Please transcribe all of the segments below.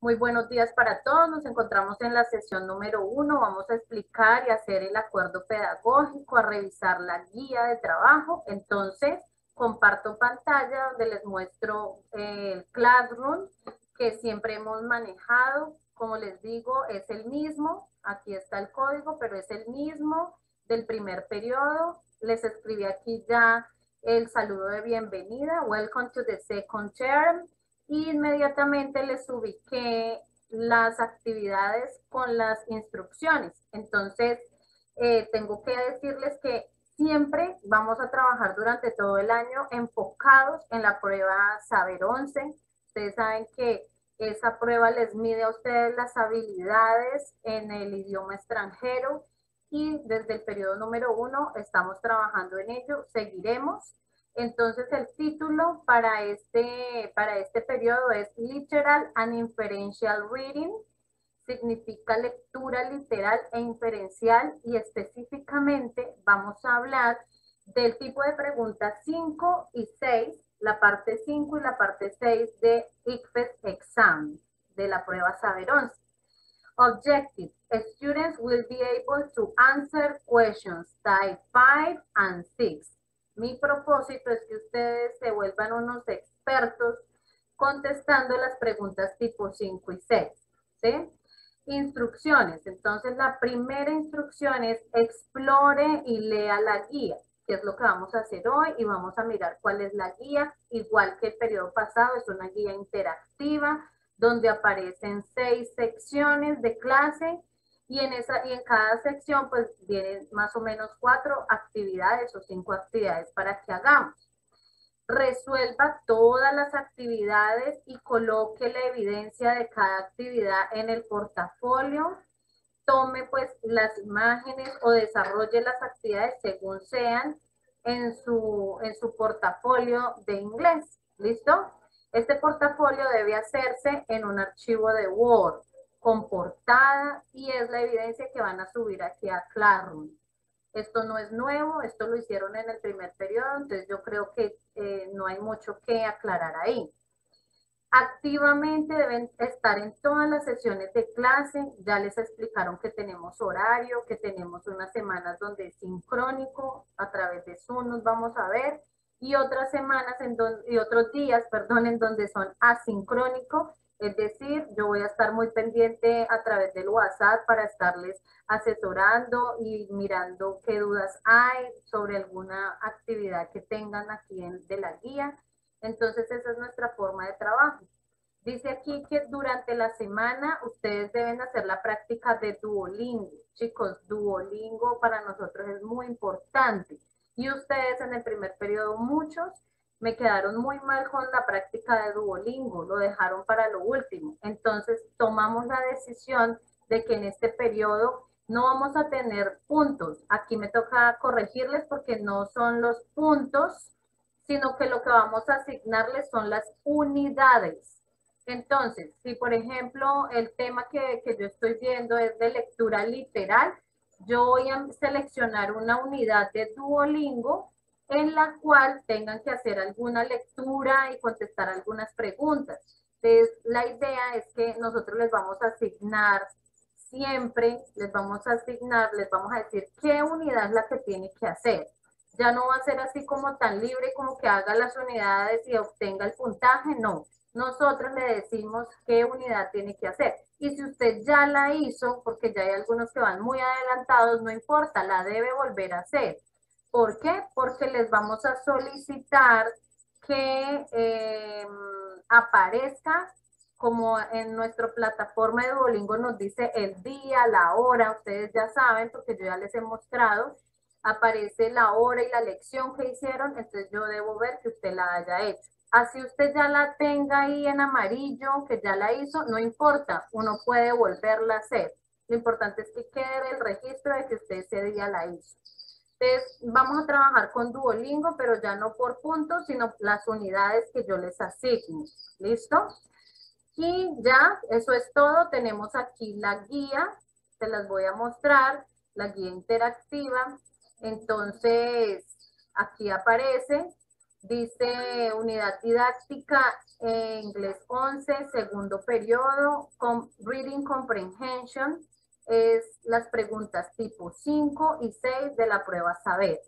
Muy buenos días para todos. Nos encontramos en la sesión número 1. Vamos a explicar y hacer el acuerdo pedagógico, a revisar la guía de trabajo. Entonces, comparto pantalla donde les muestro el Classroom que siempre hemos manejado. Como les digo, es el mismo. Aquí está el código, pero es el mismo del primer periodo. Les escribí aquí ya el saludo de bienvenida. Welcome to the second term. Y inmediatamente les ubiqué las actividades con las instrucciones. Entonces, tengo que decirles que siempre vamos a trabajar durante todo el año enfocados en la prueba Saber 11. Ustedes saben que esa prueba les mide a ustedes las habilidades en el idioma extranjero y desde el periodo número 1 estamos trabajando en ello, seguiremos. Entonces el título para este periodo es Literal and Inferential Reading, significa lectura literal e inferencial y específicamente vamos a hablar del tipo de preguntas 5 y 6, la parte 5 y la parte 6 de ICFES Exam, de la prueba Saber 11. Objective, students will be able to answer questions type 5 and 6. Mi propósito es que ustedes se vuelvan unos expertos contestando las preguntas tipo 5 y 6. ¿Sí? Instrucciones. Entonces, la primera instrucción es explore y lea la guía, que es lo que vamos a hacer hoy, y vamos a mirar cuál es la guía. Igual que el periodo pasado, es una guía interactiva donde aparecen 6 secciones de clase y en cada sección pues vienen más o menos 4 actividades o 5 actividades para que hagamos. Resuelva todas las actividades y coloque la evidencia de cada actividad en el portafolio. Tome pues las imágenes o desarrolle las actividades según sean en su portafolio de inglés. ¿Listo? Este portafolio debe hacerse en un archivo de Word con portada y es la evidencia que van a subir aquí a Classroom. Esto no es nuevo, esto lo hicieron en el primer periodo, entonces yo creo que no hay mucho que aclarar ahí. Activamente deben estar en todas las sesiones de clase, ya les explicaron que tenemos horario, que tenemos unas semanas donde es sincrónico, a través de Zoom nos vamos a ver, y otras semanas y otros días, perdón, en donde son asincrónicos, es decir, yo voy a estar muy pendiente a través del WhatsApp para estarles asesorando y mirando qué dudas hay sobre alguna actividad que tengan aquí de la guía. Entonces, esa es nuestra forma de trabajo. Dice aquí que durante la semana ustedes deben hacer la práctica de Duolingo. Chicos, Duolingo para nosotros es muy importante. Y ustedes en el primer periodo, muchos me quedaron muy mal con la práctica de Duolingo, lo dejaron para lo último. Entonces, tomamos la decisión de que en este periodo no vamos a tener puntos. Aquí me toca corregirles porque no son los puntos, sino que lo que vamos a asignarles son las unidades. Entonces, si por ejemplo el tema que yo estoy viendo es de lectura literal, yo voy a seleccionar una unidad de Duolingo en la cual tengan que hacer alguna lectura y contestar algunas preguntas. Entonces, la idea es que nosotros les vamos a asignar siempre, les vamos a decir qué unidad es la que tiene que hacer. Ya no va a ser así como tan libre como que haga las unidades y obtenga el puntaje, no. Nosotros le decimos qué unidad tiene que hacer. Y si usted ya la hizo, porque ya hay algunos que van muy adelantados, no importa, la debe volver a hacer. ¿Por qué? Porque les vamos a solicitar que aparezca como en nuestra plataforma de Duolingo nos dice el día, la hora, ustedes ya saben porque yo ya les he mostrado, aparece la hora y la lección que hicieron, entonces yo debo ver que usted la haya hecho. Así usted ya la tenga ahí en amarillo, que ya la hizo, no importa, uno puede volverla a hacer. Lo importante es que quede el registro de que usted ese día la hizo. Entonces, vamos a trabajar con Duolingo, pero ya no por puntos, sino las unidades que yo les asigno. ¿Listo? Y ya, eso es todo. Tenemos aquí la guía, se las voy a mostrar, la guía interactiva. Entonces, aquí aparece. Dice unidad didáctica, inglés 11, segundo periodo, Reading Comprehension, es las preguntas tipo 5 y 6 de la prueba Saber.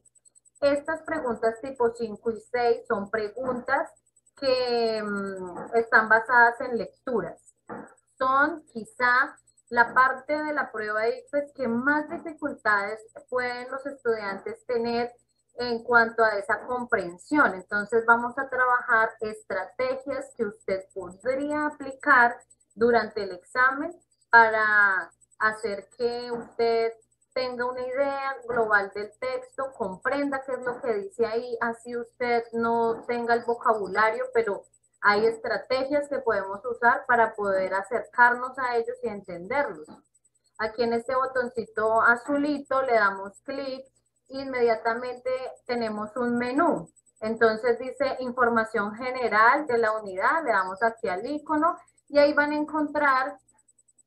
Estas preguntas tipo 5 y 6 son preguntas que están basadas en lecturas. Son quizá la parte de la prueba de ICFES que más dificultades pueden los estudiantes tener en cuanto a esa comprensión. Entonces vamos a trabajar estrategias que usted podría aplicar durante el examen para hacer que usted tenga una idea global del texto, comprenda qué es lo que dice ahí, así usted no tenga el vocabulario, pero hay estrategias que podemos usar para poder acercarnos a ellos y entenderlos. Aquí en este botoncito azulito le damos clic, inmediatamente tenemos un menú. Entonces dice información general de la unidad, le damos aquí al icono y ahí van a encontrar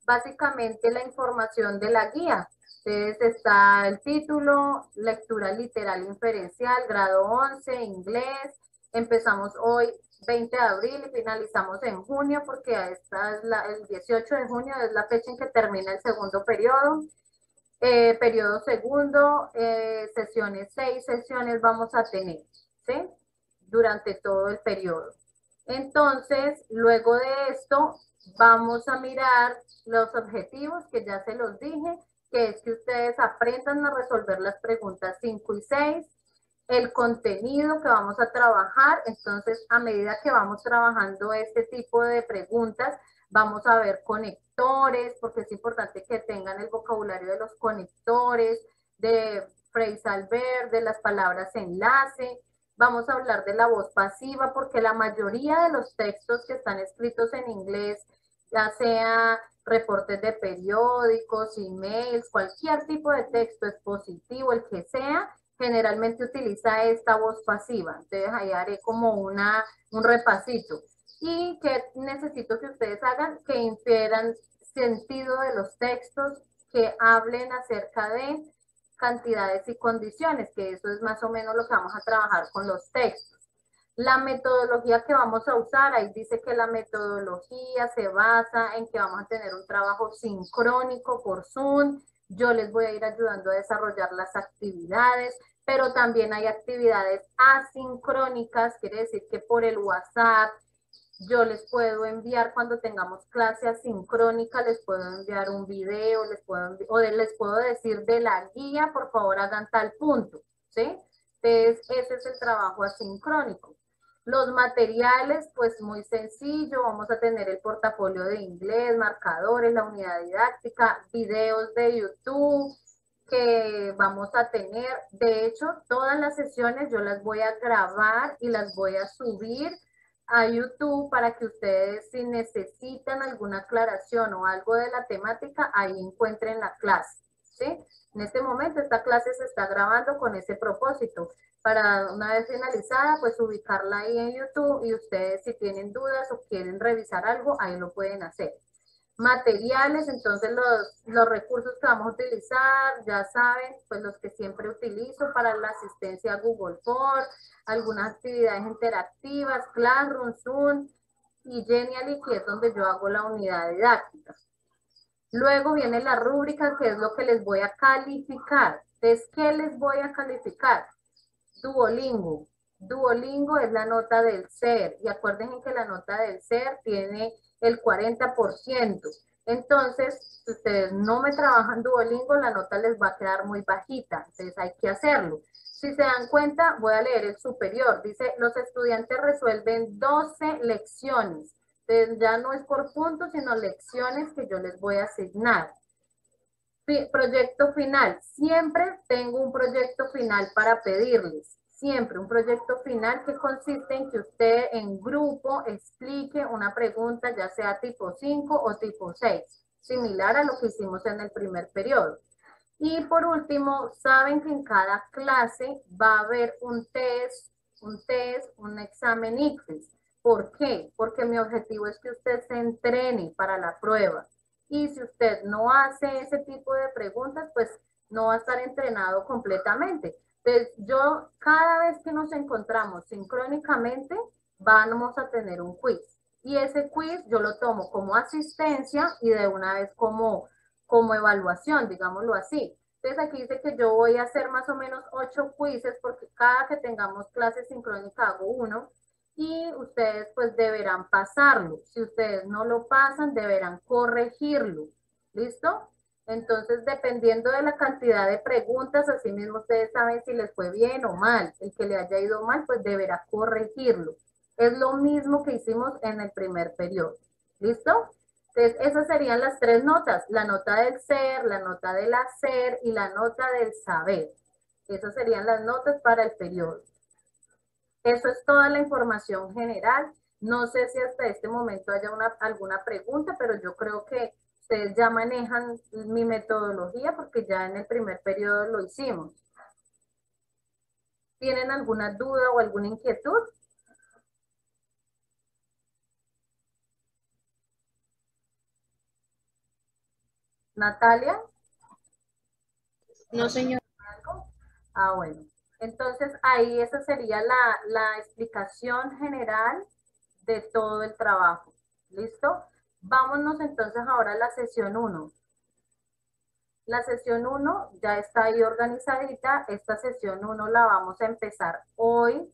básicamente la información de la guía. Entonces está el título, lectura literal inferencial, grado 11, inglés. Empezamos hoy 20 de abril y finalizamos en junio porque esta es el 18 de junio es la fecha en que termina el segundo periodo. Periodo segundo, sesiones, 6 sesiones vamos a tener, ¿sí? Durante todo el periodo. Entonces, luego de esto, vamos a mirar los objetivos que ya se los dije, que es que ustedes aprendan a resolver las preguntas 5 y 6, el contenido que vamos a trabajar. Entonces, a medida que vamos trabajando este tipo de preguntas, vamos a ver conectores, porque es importante que tengan el vocabulario de los conectores, de phrasal verb, de las palabras enlace. Vamos a hablar de la voz pasiva, porque la mayoría de los textos que están escritos en inglés, ya sea reportes de periódicos, emails, cualquier tipo de texto expositivo, el que sea, generalmente utiliza esta voz pasiva. Entonces ahí haré como un repasito. Y que necesito que ustedes hagan, que infieran sentido de los textos, que hablen acerca de cantidades y condiciones, que eso es más o menos lo que vamos a trabajar con los textos. La metodología que vamos a usar, ahí dice que la metodología se basa en que vamos a tener un trabajo sincrónico por Zoom. Yo les voy a ir ayudando a desarrollar las actividades, pero también hay actividades asincrónicas, quiere decir que por el WhatsApp, yo les puedo enviar cuando tengamos clase asincrónica, les puedo enviar un video, les puedo decir de la guía, por favor hagan tal punto, ¿sí? Entonces, ese es el trabajo asincrónico. Los materiales, pues muy sencillo, vamos a tener el portafolio de inglés, marcadores, la unidad didáctica, videos de YouTube que vamos a tener. De hecho, todas las sesiones yo las voy a grabar y las voy a subir a YouTube para que ustedes, si necesitan alguna aclaración o algo de la temática, ahí encuentren la clase, ¿sí? En este momento esta clase se está grabando con ese propósito, para una vez finalizada, pues ubicarla ahí en YouTube y ustedes si tienen dudas o quieren revisar algo, ahí lo pueden hacer. Materiales, entonces los recursos que vamos a utilizar, ya saben, pues los que siempre utilizo para la asistencia Google Form, algunas actividades interactivas, Classroom, Zoom y Genially, que es donde yo hago la unidad didáctica. Luego viene la rúbrica, que es lo que les voy a calificar. Entonces, ¿qué les voy a calificar? Duolingo. Duolingo es la nota del ser, y acuérdense que la nota del ser tiene el 40%. Entonces, si ustedes no me trabajan Duolingo, la nota les va a quedar muy bajita, entonces hay que hacerlo. Si se dan cuenta, voy a leer el superior. Dice, los estudiantes resuelven 12 lecciones. Entonces, ya no es por puntos, sino lecciones que yo les voy a asignar. Proyecto final. Siempre tengo un proyecto final para pedirles. Siempre un proyecto final que consiste en que usted en grupo explique una pregunta, ya sea tipo 5 o tipo 6, similar a lo que hicimos en el primer periodo. Y por último, saben que en cada clase va a haber un examen ICFES. ¿Por qué? Porque mi objetivo es que usted se entrene para la prueba. Y si usted no hace ese tipo de preguntas, pues no va a estar entrenado completamente. Entonces, cada vez que nos encontramos sincrónicamente, vamos a tener un quiz. Y ese quiz yo lo tomo como asistencia y de una vez como evaluación, digámoslo así. Entonces aquí dice que yo voy a hacer más o menos 8 quizzes porque cada que tengamos clase sincrónica hago uno y ustedes pues deberán pasarlo. Si ustedes no lo pasan, deberán corregirlo. ¿Listo? Entonces, dependiendo de la cantidad de preguntas, así mismo ustedes saben si les fue bien o mal. El que le haya ido mal, pues deberá corregirlo. Es lo mismo que hicimos en el primer periodo. ¿Listo? Entonces, esas serían las 3 notas. La nota del ser, la nota del hacer y la nota del saber. Esas serían las notas para el periodo. Eso es toda la información general. No sé si hasta este momento haya alguna pregunta, pero yo creo que ustedes ya manejan mi metodología porque ya en el primer periodo lo hicimos. ¿Tienen alguna duda o alguna inquietud? Natalia. No, señor. ¿Algo? Ah, bueno. Entonces ahí esa sería la explicación general de todo el trabajo. ¿Listo? Vámonos entonces ahora a la sesión 1. La sesión 1 ya está ahí organizadita. Esta sesión 1 la vamos a empezar hoy.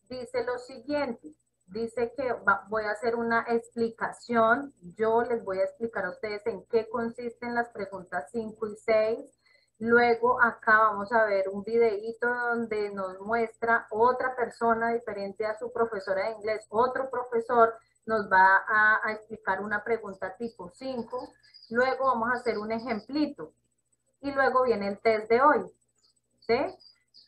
Dice lo siguiente. Dice que voy a hacer una explicación. Yo les voy a explicar a ustedes en qué consisten las preguntas 5 y 6. Luego acá vamos a ver un videíto donde nos muestra otra persona diferente a su profesora de inglés. Otro profesor nos va a explicar una pregunta tipo 5. Luego vamos a hacer un ejemplito y luego viene el test de hoy, ¿sí?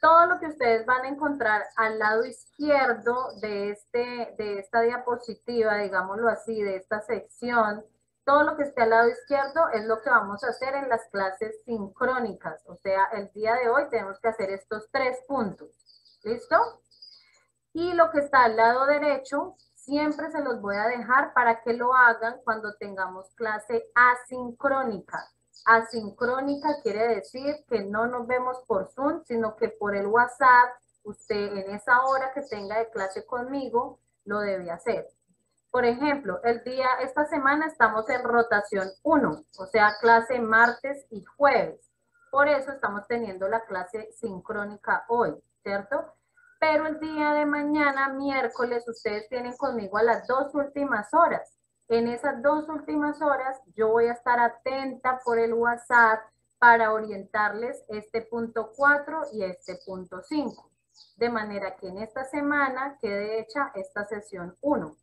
Todo lo que ustedes van a encontrar al lado izquierdo de esta diapositiva, digámoslo así, de esta sección, todo lo que esté al lado izquierdo es lo que vamos a hacer en las clases sincrónicas. O sea, el día de hoy tenemos que hacer estos 3 puntos. ¿Listo? Y lo que está al lado derecho, siempre se los voy a dejar para que lo hagan cuando tengamos clase asincrónica. Asincrónica quiere decir que no nos vemos por Zoom, sino que por el WhatsApp, usted en esa hora que tenga de clase conmigo, lo debe hacer. Por ejemplo, esta semana estamos en rotación 1, o sea, clase martes y jueves. Por eso estamos teniendo la clase sincrónica hoy, ¿cierto? Pero el día de mañana, miércoles, ustedes tienen conmigo a las 2 últimas horas. En esas 2 últimas horas, yo voy a estar atenta por el WhatsApp para orientarles este punto 4 y este punto 5. De manera que en esta semana quede hecha esta sesión 1.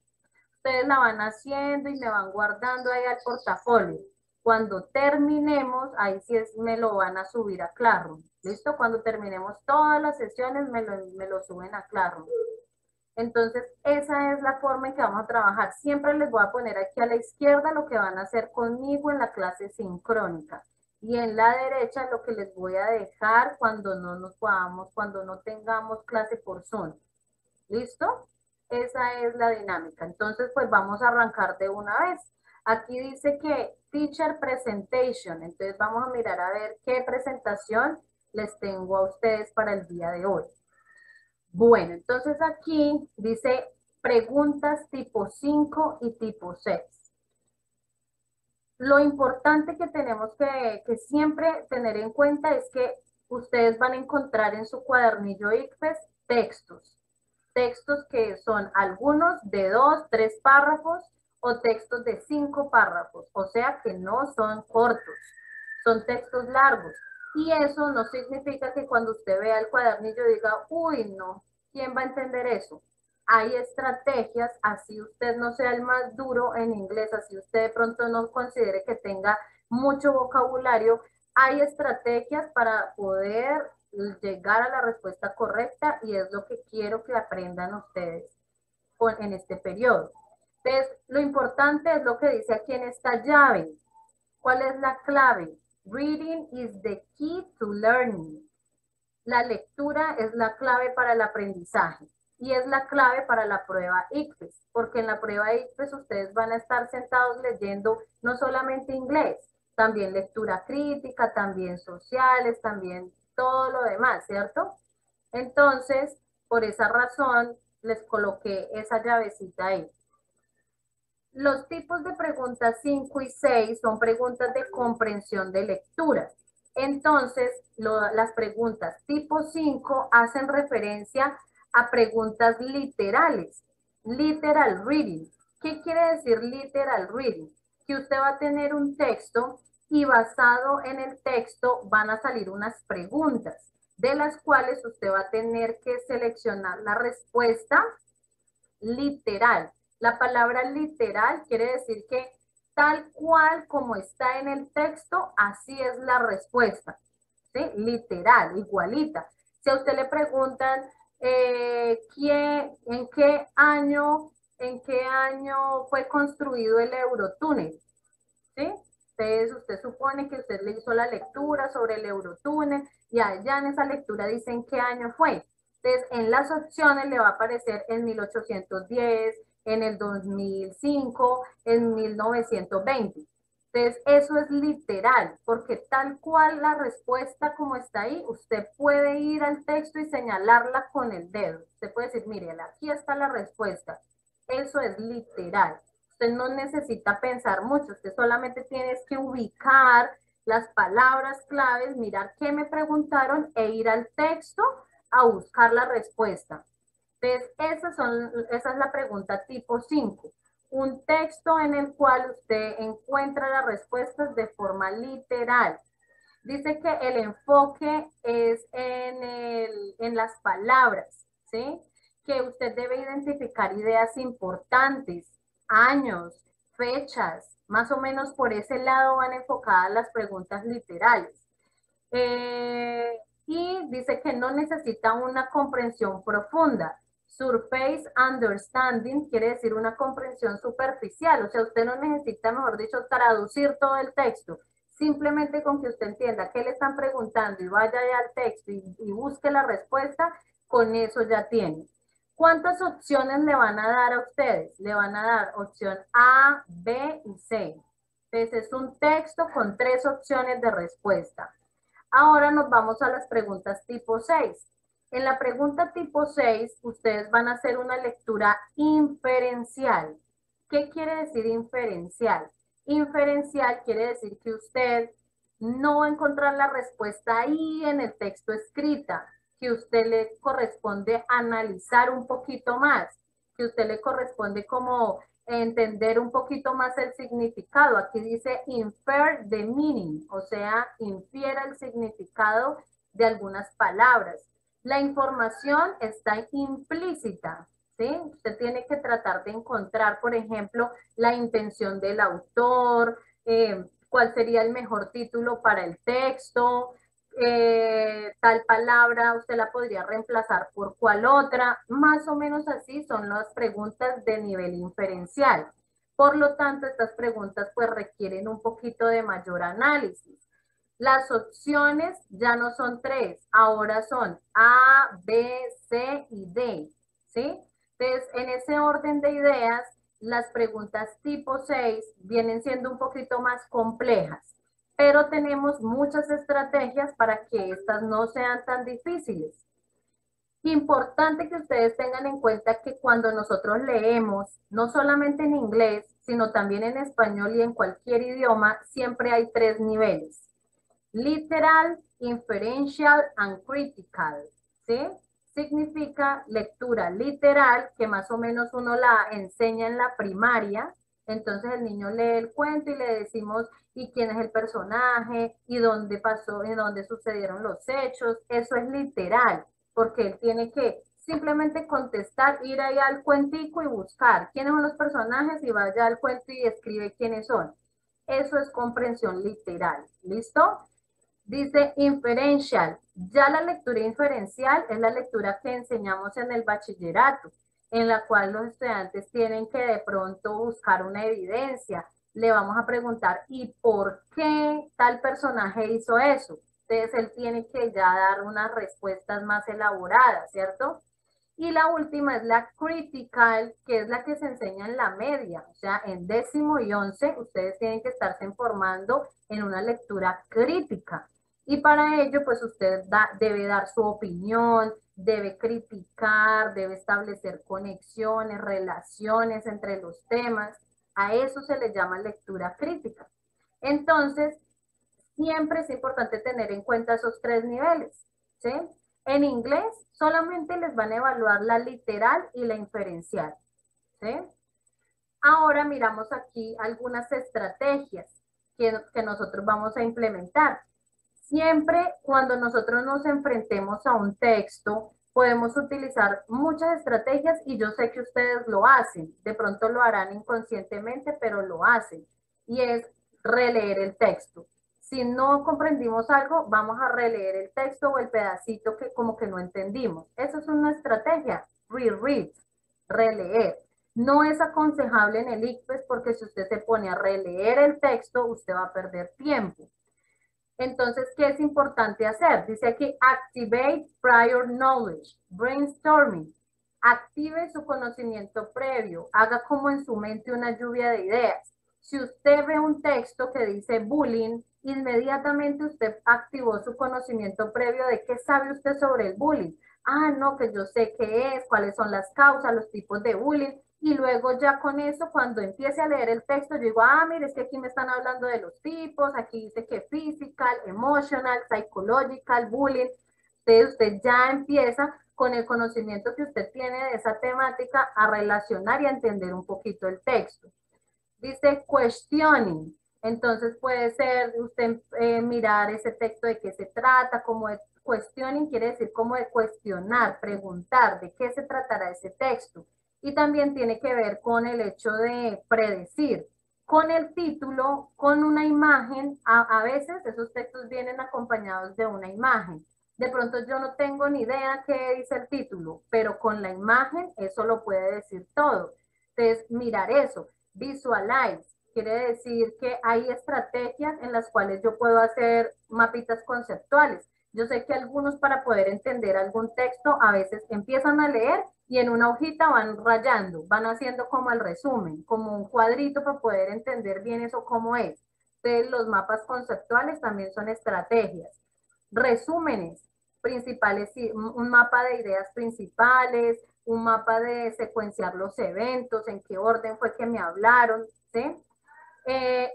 Ustedes la van haciendo y me van guardando ahí al portafolio. Cuando terminemos, ahí sí me lo van a subir a Classroom. ¿Listo? Cuando terminemos todas las sesiones, me lo suben a Classroom. Entonces, esa es la forma en que vamos a trabajar. Siempre les voy a poner aquí a la izquierda lo que van a hacer conmigo en la clase sincrónica. Y en la derecha lo que les voy a dejar cuando no nos podamos, cuando no tengamos clase por Zoom. ¿Listo? Esa es la dinámica. Entonces, pues vamos a arrancar de una vez. Aquí dice que Teacher Presentation. Entonces vamos a mirar a ver qué presentación les tengo a ustedes para el día de hoy. Bueno, entonces aquí dice preguntas tipo 5 y tipo 6. Lo importante que tenemos que siempre tener en cuenta es que ustedes van a encontrar en su cuadernillo ICFES textos. Textos que son algunos de 2, 3 párrafos o textos de 5 párrafos. O sea que no son cortos, son textos largos. Y eso no significa que cuando usted vea el cuadernillo diga, uy, no, ¿quién va a entender eso? Hay estrategias, así usted no sea el más duro en inglés, así usted de pronto no considere que tenga mucho vocabulario, hay estrategias para poder llegar a la respuesta correcta y es lo que quiero que aprendan ustedes en este periodo. Entonces, lo importante es lo que dice aquí en esta llave. ¿Cuál es la clave? Reading is the key to learning. La lectura es la clave para el aprendizaje y es la clave para la prueba ICFES, porque en la prueba ICFES ustedes van a estar sentados leyendo no solamente inglés, también lectura crítica, también sociales, también todo lo demás, ¿cierto? Entonces, por esa razón, les coloqué esa llavecita ahí. Los tipos de preguntas 5 y 6 son preguntas de comprensión de lectura. Entonces, las preguntas tipo 5 hacen referencia a preguntas literales. Literal reading. ¿Qué quiere decir literal reading? Que usted va a tener un texto y basado en el texto van a salir unas preguntas, de las cuales usted va a tener que seleccionar la respuesta literal. La palabra literal quiere decir que tal cual como está en el texto, así es la respuesta. ¿Sí? Literal, igualita. Si a usted le preguntan ¿en qué año fue construido el Eurotúnel? ¿Sí? Entonces usted supone que usted le hizo la lectura sobre el Eurotúnel y allá en esa lectura dice en qué año fue. Entonces en las opciones le va a aparecer en 1810, en el 2005, en 1920. Entonces eso es literal, porque tal cual la respuesta como está ahí, usted puede ir al texto y señalarla con el dedo. Usted puede decir, mire, aquí está la respuesta. Eso es literal. Usted no necesita pensar mucho, usted solamente tiene que ubicar las palabras claves, mirar qué me preguntaron e ir al texto a buscar la respuesta. Entonces, esa es la pregunta tipo 5. Un texto en el cual usted encuentra las respuestas de forma literal. Dice que el enfoque es en las palabras, ¿sí? Que usted debe identificar ideas importantes, años, fechas, más o menos por ese lado van enfocadas las preguntas literales. Y dice que no necesita una comprensión profunda. Surface understanding quiere decir una comprensión superficial, o sea, usted no necesita, mejor dicho, traducir todo el texto. Simplemente con que usted entienda qué le están preguntando y vaya al texto y busque la respuesta, con eso ya tiene. ¿Cuántas opciones le van a dar a ustedes? Le van a dar opción A, B y C. Entonces es un texto con 3 opciones de respuesta. Ahora nos vamos a las preguntas tipo 6. En la pregunta tipo 6, ustedes van a hacer una lectura inferencial. ¿Qué quiere decir inferencial? Inferencial quiere decir que usted no va a encontrar la respuesta ahí en el texto escrita, que usted le corresponde analizar un poquito más, que usted le corresponde como entender un poquito más el significado. Aquí dice infer the meaning, o sea, infiera el significado de algunas palabras. La información está implícita, ¿sí? Usted tiene que tratar de encontrar, por ejemplo, la intención del autor, cuál sería el mejor título para el texto, tal palabra usted la podría reemplazar por cuál otra, más o menos así son las preguntas de nivel inferencial. Por lo tanto, estas preguntas pues requieren un poquito de mayor análisis. Las opciones ya no son 3, ahora son A, B, C y D, ¿sí? Entonces, en ese orden de ideas, las preguntas tipo 6 vienen siendo un poquito más complejas, pero tenemos muchas estrategias para que estas no sean tan difíciles. Importante que ustedes tengan en cuenta que cuando nosotros leemos, no solamente en inglés, sino también en español y en cualquier idioma, siempre hay 3 niveles. Literal, inferential and critical, ¿sí? Significa lectura literal, que más o menos uno la enseña en la primaria. Entonces el niño lee el cuento y le decimos y quién es el personaje y dónde pasó y dónde sucedieron los hechos. Eso es literal, porque él tiene que simplemente contestar, ir allá al cuentico y buscar quiénes son los personajes y vaya al cuento y escribe quiénes son. Eso es comprensión literal. ¿Listo? Dice inferential. Ya la lectura inferencial es la lectura que enseñamos en el bachillerato, en la cual los estudiantes tienen que de pronto buscar una evidencia. Le vamos a preguntar, ¿y por qué tal personaje hizo eso? Entonces él tiene que ya dar unas respuestas más elaboradas, ¿cierto? Y la última es la critical, que es la que se enseña en la media, o sea, en 10º y 11 ustedes tienen que estarse informando en una lectura crítica. Y para ello, pues usted debe dar su opinión, debe criticar, debe establecer conexiones, relaciones entre los temas. A eso se le llama lectura crítica. Entonces, siempre es importante tener en cuenta esos tres niveles, ¿sí? En inglés solamente les van a evaluar la literal y la inferencial, ¿sí? Ahora miramos aquí algunas estrategias que nosotros vamos a implementar. Siempre cuando nosotros nos enfrentemos a un texto, podemos utilizar muchas estrategias y yo sé que ustedes lo hacen. De pronto lo harán inconscientemente, pero lo hacen. Y es releer el texto. Si no comprendimos algo, vamos a releer el texto o el pedacito que como que no entendimos. Esa es una estrategia, reread, releer. No es aconsejable en el ICFES porque si usted se pone a releer el texto, usted va a perder tiempo. Entonces, ¿qué es importante hacer? Dice aquí, activate prior knowledge, brainstorming. Active su conocimiento previo, haga como en su mente una lluvia de ideas. Si usted ve un texto que dice bullying, inmediatamente usted activó su conocimiento previo de qué sabe usted sobre el bullying. Ah, no, que yo sé qué es, cuáles son las causas, los tipos de bullying, y luego ya con eso, cuando empiece a leer el texto, yo digo, ah, mire, es que aquí me están hablando de los tipos, aquí dice que physical, emotional, psychological, bullying. Entonces usted ya empieza con el conocimiento que usted tiene de esa temática a relacionar y a entender un poquito el texto. Dice questioning. Entonces puede ser usted mirar ese texto de qué se trata, como de questioning quiere decir como de cuestionar, preguntar de qué se tratará ese texto. Y también tiene que ver con el hecho de predecir. Con el título, con una imagen, a veces esos textos vienen acompañados de una imagen. De pronto yo no tengo ni idea qué dice el título, pero con la imagen eso lo puede decir todo. Entonces, mirar eso. Visualize quiere decir que hay estrategias en las cuales yo puedo hacer mapitas conceptuales. Yo sé que algunos para poder entender algún texto a veces empiezan a leer y en una hojita van rayando, van haciendo como el resumen, como un cuadrito para poder entender bien eso cómo es. Entonces los mapas conceptuales también son estrategias. Resúmenes principales, un mapa de ideas principales, un mapa de secuenciar los eventos, en qué orden fue que me hablaron, ¿sí?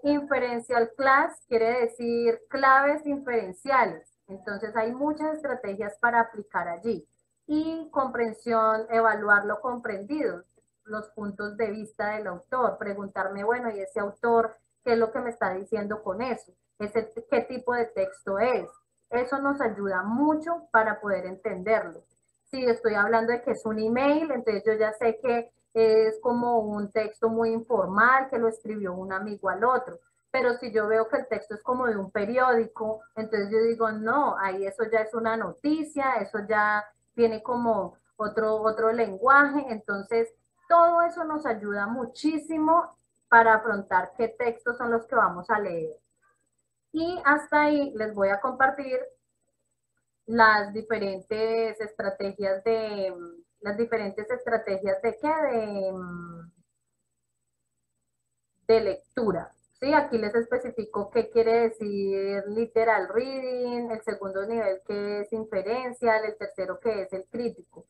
Inferencial class quiere decir claves inferenciales. Entonces hay muchas estrategias para aplicar allí. Y comprensión, evaluar lo comprendido, los puntos de vista del autor, preguntarme, bueno, ¿y ese autor qué es lo que me está diciendo con eso? ¿Qué tipo de texto es? Eso nos ayuda mucho para poder entenderlo. Si estoy hablando de que es un email, entonces yo ya sé que es como un texto muy informal que lo escribió un amigo al otro. Pero si yo veo que el texto es como de un periódico, entonces yo digo, no, ahí eso ya es una noticia, eso ya tiene como otro lenguaje. Entonces, todo eso nos ayuda muchísimo para afrontar qué textos son los que vamos a leer. Y hasta ahí les voy a compartir las diferentes estrategias de qué, de lectura. ¿Sí? Aquí les especifico qué quiere decir literal reading, el segundo nivel que es inferencial, el tercero que es el crítico.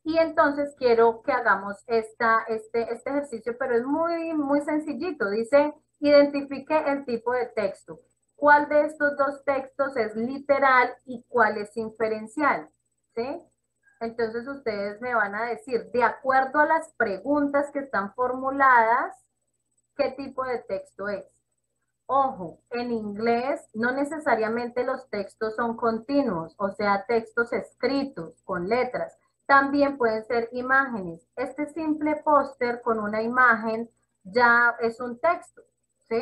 Y entonces quiero que hagamos este ejercicio, pero es muy sencillito. Dice, identifique el tipo de texto. ¿Cuál de estos dos textos es literal y cuál es inferencial? ¿Sí? Entonces ustedes me van a decir, de acuerdo a las preguntas que están formuladas, ¿qué tipo de texto es? Ojo, en inglés no necesariamente los textos son continuos, o sea, textos escritos con letras. También pueden ser imágenes. Este simple póster con una imagen ya es un texto, ¿sí?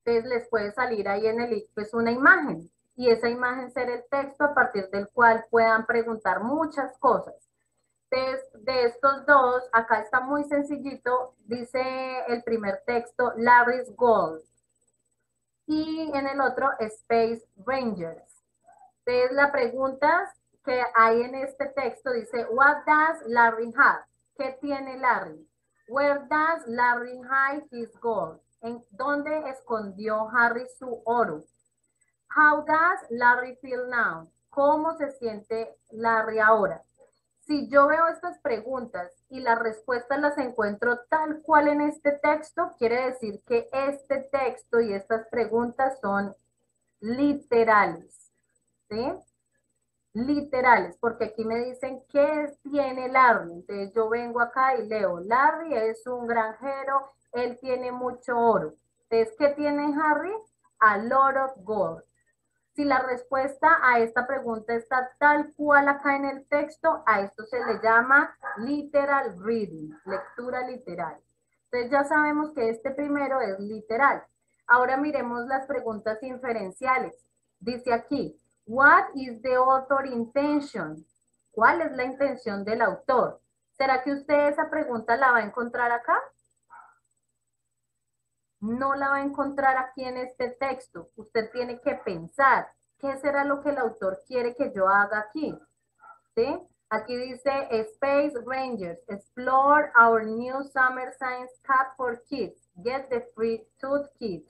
Entonces les puede salir ahí en el pues una imagen y esa imagen ser el texto a partir del cual puedan preguntar muchas cosas. De estos dos, acá está muy sencillito, dice el primer texto, Larry's Gold. Y en el otro, Space Rangers. Entonces, la pregunta que hay en este texto dice, what does Larry have? ¿Qué tiene Larry? Where does Larry hide his gold? ¿En dónde escondió Harry su oro? How does Larry feel now? ¿Cómo se siente Larry ahora? Si yo veo estas preguntas y las respuestas las encuentro tal cual en este texto, quiere decir que este texto y estas preguntas son literales, ¿sí? Literales, porque aquí me dicen qué tiene Larry. Entonces yo vengo acá y leo, Larry es un granjero, él tiene mucho oro. Entonces, ¿qué tiene Harry? A lot of gold. Si la respuesta a esta pregunta está tal cual acá en el texto, a esto se le llama literal reading, lectura literal. Entonces ya sabemos que este primero es literal. Ahora miremos las preguntas inferenciales. Dice aquí, what is the author intention? ¿Cuál es la intención del autor? ¿Será que usted esa pregunta la va a encontrar acá? No la va a encontrar aquí en este texto. Usted tiene que pensar, ¿qué será lo que el autor quiere que yo haga aquí? ¿Sí? Aquí dice Space Rangers, explore our new summer science cup for kids. Get the free tooth kit.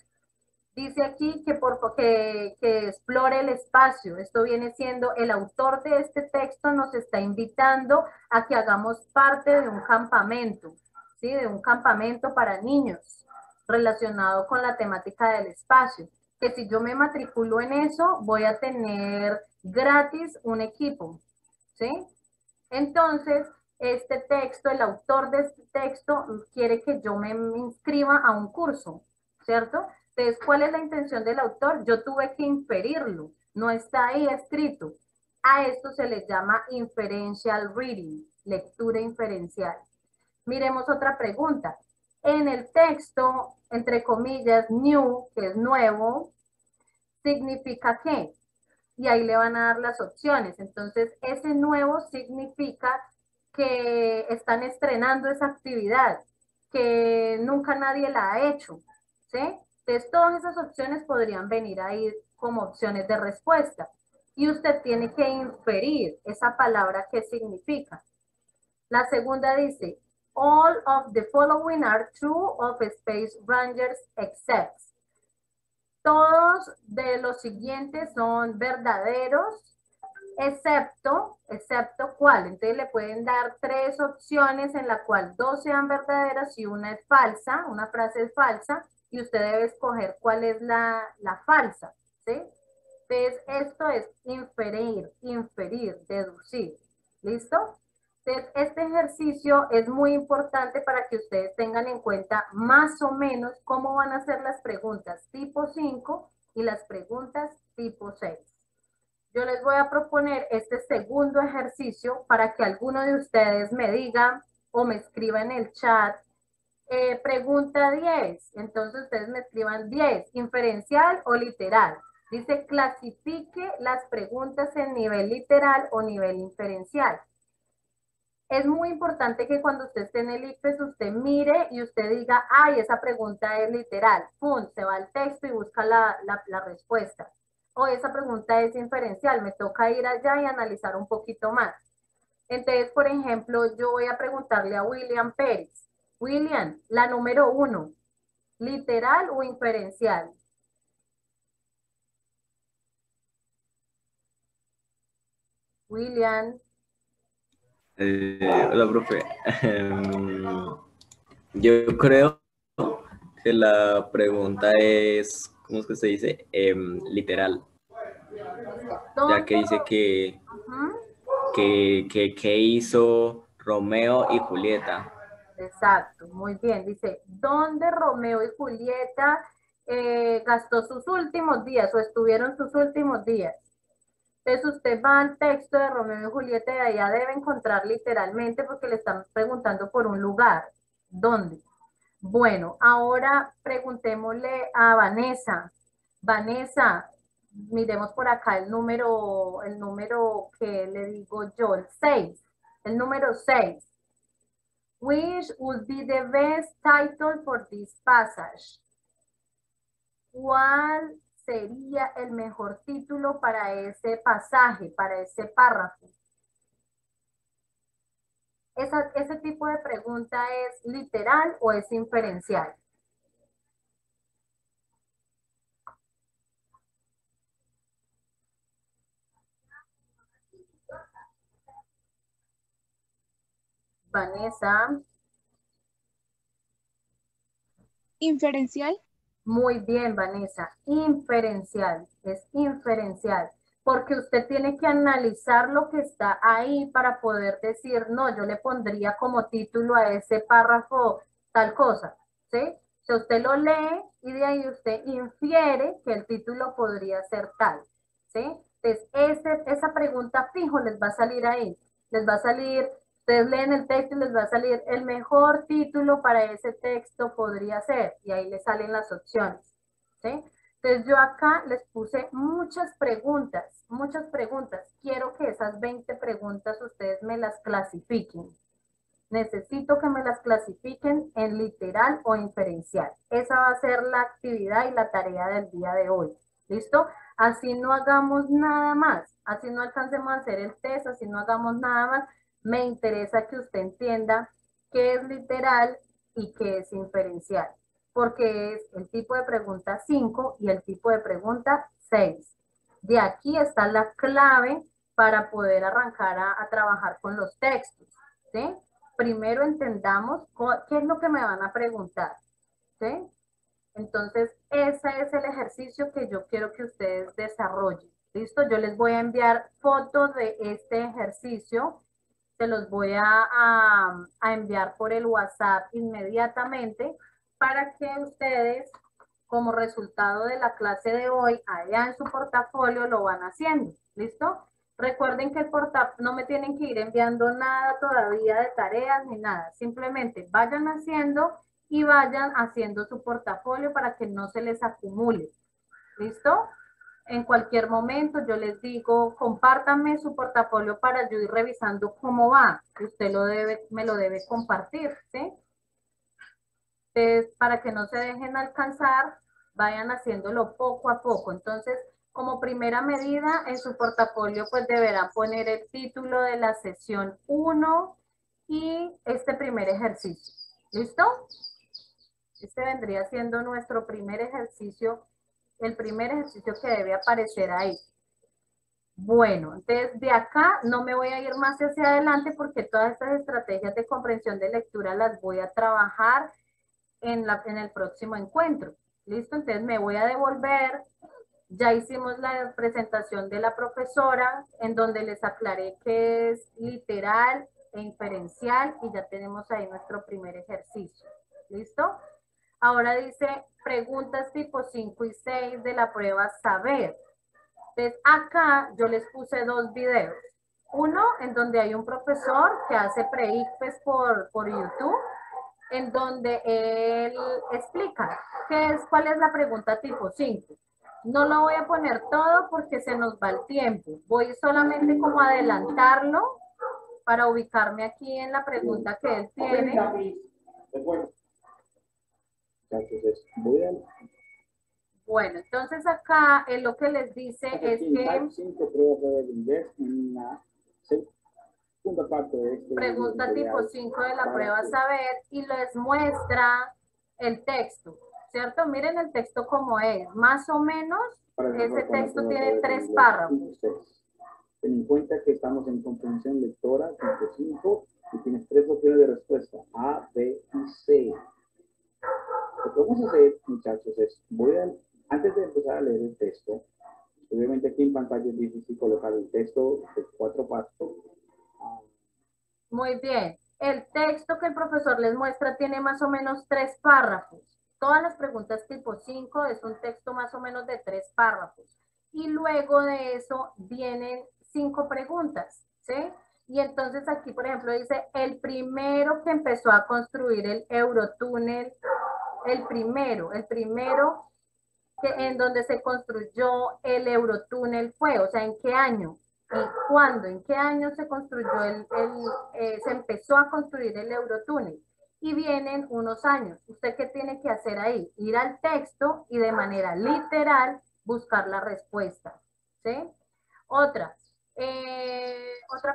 Dice aquí que explore el espacio. Esto viene siendo, el autor de este texto nos está invitando a que hagamos parte de un campamento, ¿sí? De un campamento para niños relacionado con la temática del espacio. Que si yo me matriculo en eso, voy a tener gratis un equipo, ¿sí? Entonces, este texto, el autor de este texto quiere que yo me inscriba a un curso, ¿cierto? Entonces, ¿cuál es la intención del autor? Yo tuve que inferirlo, no está ahí escrito. A esto se le llama inferential reading, lectura inferencial. Miremos otra pregunta. En el texto, entre comillas, new, que es nuevo, ¿significa qué? Y ahí le van a dar las opciones. Entonces, ese nuevo significa que están estrenando esa actividad, que nunca nadie la ha hecho, ¿sí? Entonces, todas esas opciones podrían venir ahí como opciones de respuesta. Y usted tiene que inferir esa palabra qué significa. La segunda dice, all of the following are true of Space Rangers except. Todos de los siguientes son verdaderos, excepto cuál. Entonces le pueden dar tres opciones en la cual dos sean verdaderas y una es falsa, una frase es falsa, y usted debe escoger cuál es la falsa, ¿sí? Entonces esto es inferir, deducir. ¿Listo? Entonces, este ejercicio es muy importante para que ustedes tengan en cuenta más o menos cómo van a ser las preguntas tipo 5 y las preguntas tipo 6. Yo les voy a proponer este segundo ejercicio para que alguno de ustedes me diga o me escriba en el chat pregunta 10. Entonces ustedes me escriban 10, inferencial o literal. Dice clasifique las preguntas en nivel literal o nivel inferencial. Es muy importante que cuando usted esté en el ICFES, usted mire y usted diga, ay, esa pregunta es literal. Pum, se va al texto y busca la respuesta. O esa pregunta es inferencial, me toca ir allá y analizar un poquito más. Entonces, por ejemplo, yo voy a preguntarle a William Pérez. William, la número 1, ¿literal o inferencial? William, Hola, profe. Yo creo que la pregunta es, ¿cómo es que se dice? Literal, ya que ¿dónde? dice que hizo Romeo y Julieta. Exacto, muy bien. Dice, ¿dónde Romeo y Julieta gastó sus últimos días o estuvieron sus últimos días? Entonces usted va al texto de Romeo y Julieta y allá debe encontrar literalmente porque le están preguntando por un lugar. ¿Dónde? Bueno, ahora preguntémosle a Vanessa. Vanessa, miremos por acá el número que le digo yo, el 6. El número 6. Which would be the best title for this passage? ¿Cuál sería el mejor título para ese pasaje, para ese párrafo? ¿Ese tipo de pregunta es literal o es inferencial? Vanessa. Inferencial. Muy bien, Vanessa. Inferencial, es inferencial, porque usted tiene que analizar lo que está ahí para poder decir, no, yo le pondría como título a ese párrafo tal cosa, ¿sí? Si usted lo lee y de ahí usted infiere que el título podría ser tal, ¿sí? Entonces, esa pregunta fijo les va a salir ahí, les va a salir. Ustedes leen el texto y les va a salir el mejor título para ese texto podría ser, y ahí les salen las opciones, ¿sí? Entonces yo acá les puse muchas preguntas, muchas preguntas. Quiero que esas 20 preguntas ustedes me las clasifiquen. Necesito que me las clasifiquen en literal o inferencial. Esa va a ser la actividad y la tarea del día de hoy. ¿Listo? Así no hagamos nada más, así no alcancemos a hacer el test, así no hagamos nada más. Me interesa que usted entienda qué es literal y qué es inferencial, porque es el tipo de pregunta 5 y el tipo de pregunta 6. De aquí está la clave para poder arrancar a trabajar con los textos, ¿sí? Primero entendamos qué es lo que me van a preguntar, ¿sí? Entonces, ese es el ejercicio que yo quiero que ustedes desarrollen. ¿Listo? Yo les voy a enviar fotos de este ejercicio. Se los voy a enviar por el WhatsApp inmediatamente para que ustedes, como resultado de la clase de hoy, allá en su portafolio lo van haciendo. ¿Listo? Recuerden que el portafolio no me tienen que ir enviando nada todavía de tareas ni nada. Simplemente vayan haciendo y vayan haciendo su portafolio para que no se les acumule. ¿Listo? En cualquier momento yo les digo, compártanme su portafolio para yo ir revisando cómo va. Usted me lo debe compartir, ¿sí? Entonces, para que no se dejen alcanzar, vayan haciéndolo poco a poco. Entonces, como primera medida, en su portafolio pues deberán poner el título de la sesión 1 y este primer ejercicio. ¿Listo? Este vendría siendo nuestro primer ejercicio, el primer ejercicio que debe aparecer ahí. Bueno, entonces de acá no me voy a ir más hacia adelante porque todas estas estrategias de comprensión de lectura las voy a trabajar en el próximo encuentro. ¿Listo? Entonces me voy a devolver. Ya hicimos la presentación de la profesora en donde les aclaré que es literal e inferencial y ya tenemos ahí nuestro primer ejercicio. ¿Listo? Ahora dice preguntas tipo 5 y 6 de la prueba saber. Entonces acá yo les puse dos videos. Uno en donde hay un profesor que hace pre-ICFES por YouTube, en donde él explica cuál es la pregunta tipo 5. No lo voy a poner todo porque se nos va el tiempo. Voy solamente como a adelantarlo para ubicarme aquí en la pregunta que él tiene. Bueno, entonces acá lo que les dice es que pregunta tipo 5 de la prueba saber y les muestra el texto, ¿cierto? Miren el texto como es, más o menos ese texto tiene 3 párrafos. Ten en cuenta que estamos en comprensión lectora, tipo 5, y tienes 3 opciones de respuesta, A, B y C. Lo que vamos a hacer, muchachos, es, antes de empezar a leer el texto, obviamente aquí en pantalla es difícil colocar el texto de 4 pasos. Muy bien. El texto que el profesor les muestra tiene más o menos 3 párrafos. Todas las preguntas tipo 5 es un texto más o menos de 3 párrafos. Y luego de eso vienen 5 preguntas, ¿sí? Y entonces aquí, por ejemplo, dice, el primero que empezó a construir el Eurotúnel, el primero en donde se construyó el Eurotúnel fue, o sea, ¿en qué año? ¿Cuándo? ¿En qué año se construyó se empezó a construir el Eurotúnel? Y vienen unos años. ¿Usted qué tiene que hacer ahí? Ir al texto y de manera literal buscar la respuesta, ¿sí? Otra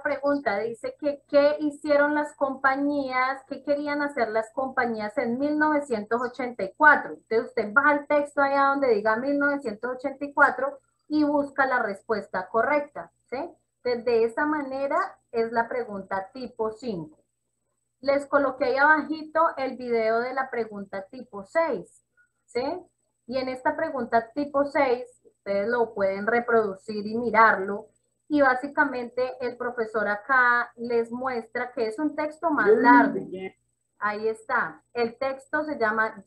pregunta, dice que ¿qué hicieron las compañías, qué querían hacer las compañías en 1984? Entonces usted va al texto allá donde diga 1984 y busca la respuesta correcta, ¿sí? Entonces de esa manera es la pregunta tipo 5. Les coloqué ahí abajito el video de la pregunta tipo 6, ¿sí? Y en esta pregunta tipo 6, ustedes lo pueden reproducir y mirarlo, y básicamente el profesor acá les muestra que es un texto más largo. Ahí está. El texto se llama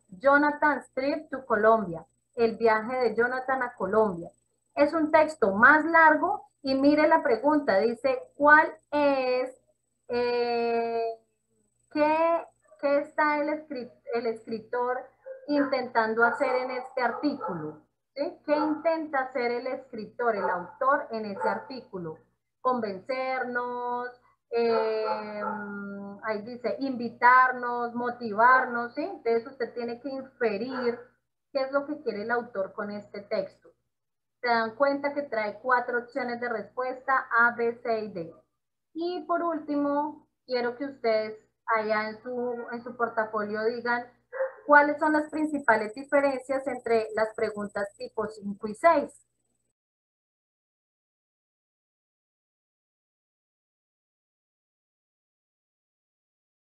Jonathan's Trip to Colombia, el viaje de Jonathan a Colombia. Es un texto más largo y mire la pregunta, dice, ¿cuál es, qué está el escritor intentando hacer en este artículo? ¿Sí? ¿Qué intenta hacer el escritor, el autor en ese artículo? Convencernos, ahí dice invitarnos, motivarnos, ¿sí? Entonces usted tiene que inferir qué es lo que quiere el autor con este texto. Se dan cuenta que trae 4 opciones de respuesta, A, B, C y D. Y por último, quiero que ustedes allá en su portafolio digan cuáles son las principales diferencias entre las preguntas tipo 5 y 6.